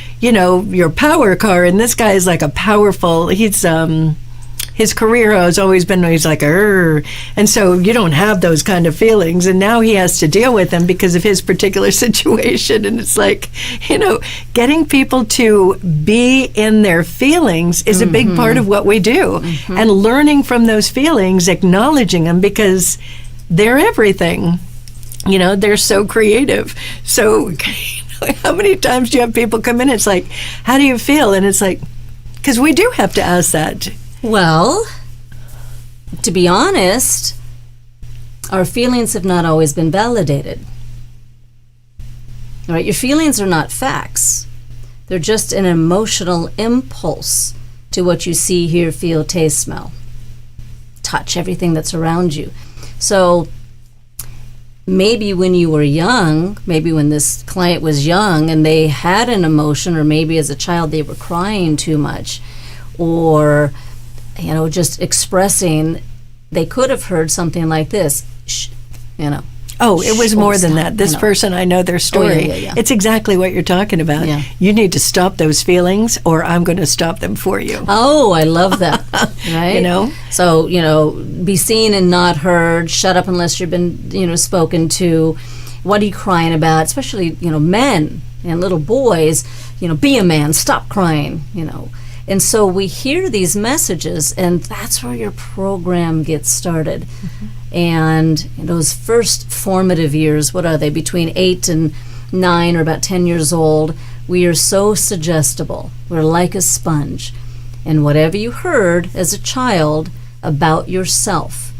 power car. And this guy is like a powerful, his career has always been, he's like, Arr. And so you don't have those kind of feelings. And now he has to deal with them because of his particular situation. And it's like, getting people to be in their feelings is a big part of what we do. And learning from those feelings, acknowledging them because they're everything. They're so creative. So how many times do you have people come in? It's like, how do you feel? And it's like, because we do have to ask that. Well, to be honest, our feelings have not always been validated. All right, your feelings are not facts. They're just an emotional impulse to what you see, hear, feel, taste, smell, touch, everything that's around you. So maybe when you were young, maybe when this client was young and they had an emotion, or maybe as a child they were crying too much, or just expressing, they could have heard something like this, shh, Oh, it was more than that. This person, I know their story. yeah. It's exactly what you're talking about. Yeah. You need to stop those feelings, or I'm going to stop them for you. Oh, I love that. Right? You know? So, be seen and not heard. Shut up unless you've been, spoken to. What are you crying about? Especially, men and little boys, be a man, stop crying, And so we hear these messages, and that's where your program gets started. Mm-hmm. And those first formative years, what are they, between 8 and 9 or about 10 years old, we are so suggestible. We're like a sponge. And whatever you heard as a child about yourself,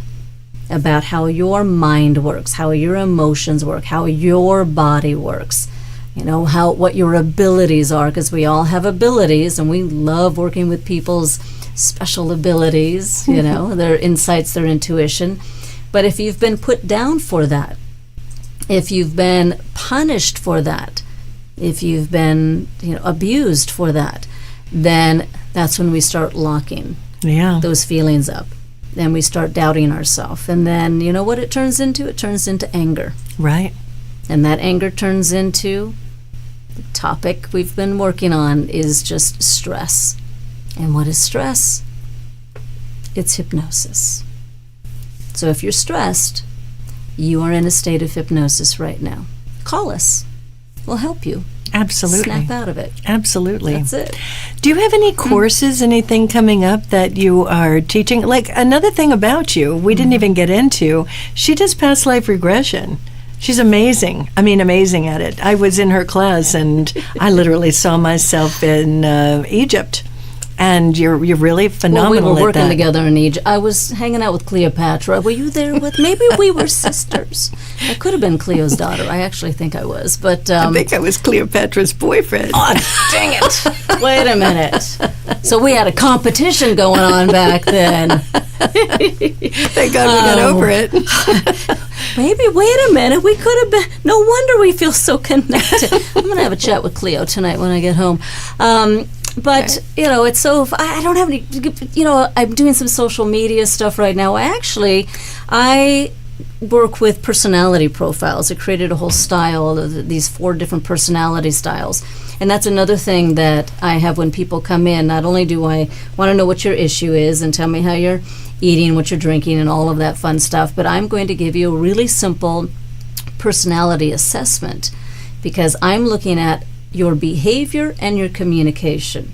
about how your mind works, how your emotions work, how your body works, what your abilities are, because we all have abilities, and we love working with people's special abilities, their insights, their intuition. But if you've been put down for that, if you've been punished for that, if you've been abused for that, then that's when we start locking those feelings up. Then we start doubting ourselves. And then you know what it turns into? It turns into anger. Right. And that anger turns into the topic we've been working on is just stress. And what is stress? It's hypnosis. So if you're stressed, you are in a state of hypnosis right now. Call us. We'll help you. Absolutely. Snap out of it. Absolutely. That's it. Do you have any courses, anything coming up that you are teaching? Like, another thing about you, we didn't even get into, she does past life regression. She's amazing. I mean, amazing at it. I was in her class, and I literally saw myself in Egypt. And you're really phenomenal at that. Well, we were working together in Egypt. I was hanging out with Cleopatra. Were you there with? Maybe we were sisters. I could have been Cleo's daughter. I actually think I was. But I think I was Cleopatra's boyfriend. Oh, dang it. Wait a minute. So we had a competition going on back then. Thank God we got over it. Maybe, wait a minute, we could have been, no wonder we feel so connected. I'm going to have a chat with Cleo tonight when I get home. But, it's so, I don't have any, I'm doing some social media stuff right now. I work with personality profiles. I created a whole style of these 4 different personality styles. And that's another thing that I have when people come in. Not only do I want to know what your issue is and tell me how you're eating, what you're drinking, and all of that fun stuff, but I'm going to give you a really simple personality assessment, because I'm looking at your behavior and your communication.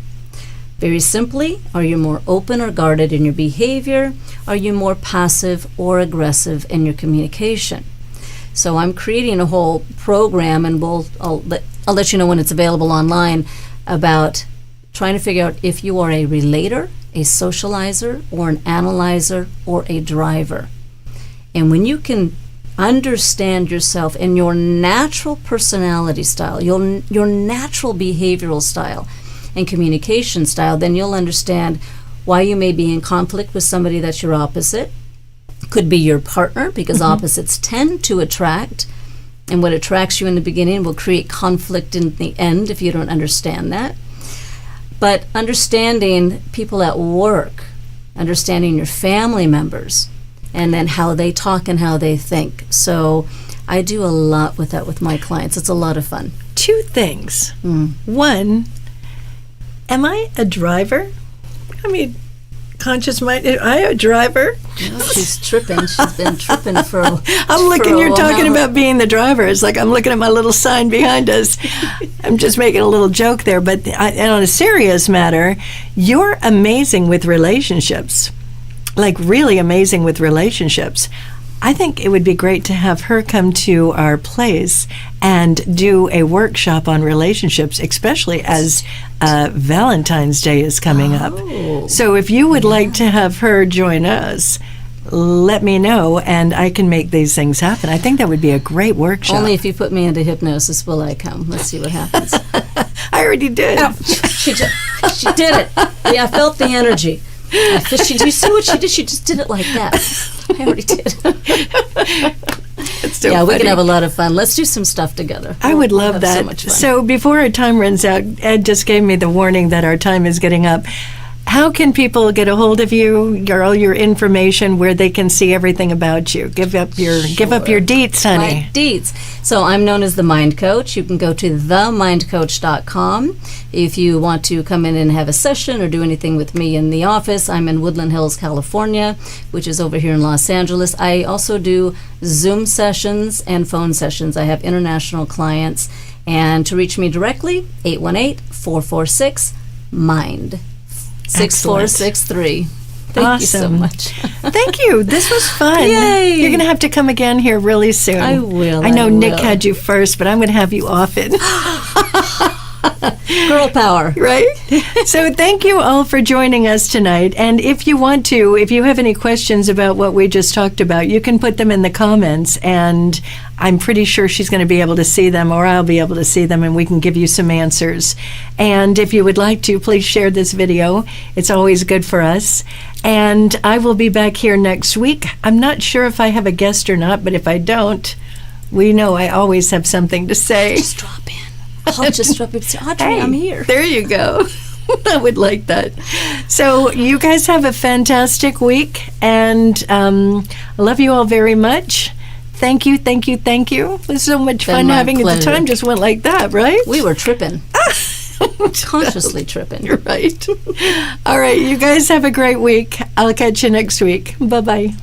Very simply, are you more open or guarded in your behavior? Are you more passive or aggressive in your communication? So I'm creating a whole program, and I'll let you know when it's available online, about trying to figure out if you are a relator, a socializer, or an analyzer, or a driver. And when you can understand yourself and your natural personality style, your natural behavioral style and communication style, then you'll understand why you may be in conflict with somebody that's your opposite. Could be your partner, because opposites tend to attract, and what attracts you in the beginning will create conflict in the end if you don't understand that. But understanding people at work, understanding your family members, and then how they talk and how they think. So I do a lot with that with my clients. It's a lot of fun. 2 things. One, am I a driver? I mean, conscious mind. Am I a driver? No, she's tripping. She's been tripping for a I'm looking, you're talking about being the driver. It's like I'm looking at my little sign behind us. I'm just making a little joke there. But and on a serious matter, you're amazing with relationships. Like, really amazing with relationships. I think it would be great to have her come to our place and do a workshop on relationships, especially as Valentine's Day is coming up. So if you would like to have her join us, let me know, and I can make these things happen. I think that would be a great workshop. Only if you put me into hypnosis will I come. Let's see what happens. I already did. Oh, she did it. Yeah, I felt the energy. Did you see what she did? She just did it like that. I already did. It's so funny. We can have a lot of fun. Let's do some stuff together. I would love that. So much fun. So before our time runs out, Ed just gave me the warning that our time is getting up. how can people get a hold of you? All your information, where they can see everything about you. Give up your deets, honey. My deets. So I'm known as the Mind Coach. You can go to themindcoach.com. If you want to come in and have a session or do anything with me in the office, I'm in Woodland Hills, California, which is over here in Los Angeles. I also do Zoom sessions and phone sessions. I have international clients. And to reach me directly, 818-446-MIND. 6463. Thank you so much. Thank you. This was fun. Yay. You're going to have to come again here really soon. I will. I know Nick had you first, but I'm going to have you often. Girl power. Right? So thank you all for joining us tonight. And if you want to, if you have any questions about what we just talked about, you can put them in the comments, and I'm pretty sure she's going to be able to see them, or I'll be able to see them, and we can give you some answers. And if you would like to, please share this video. It's always good for us. And I will be back here next week. I'm not sure if I have a guest or not, but if I don't, we know I always have something to say. Just drop in. I'll just drop in and say, Audrey, Hey, I'm here. There you go. I would like that. So you guys have a fantastic week, and I love you all very much. Thank you, thank you, thank you. It was so much fun having it. The time just went like that, right? We were tripping. Consciously tripping. You're right. All right, you guys have a great week. I'll catch you next week. Bye-bye.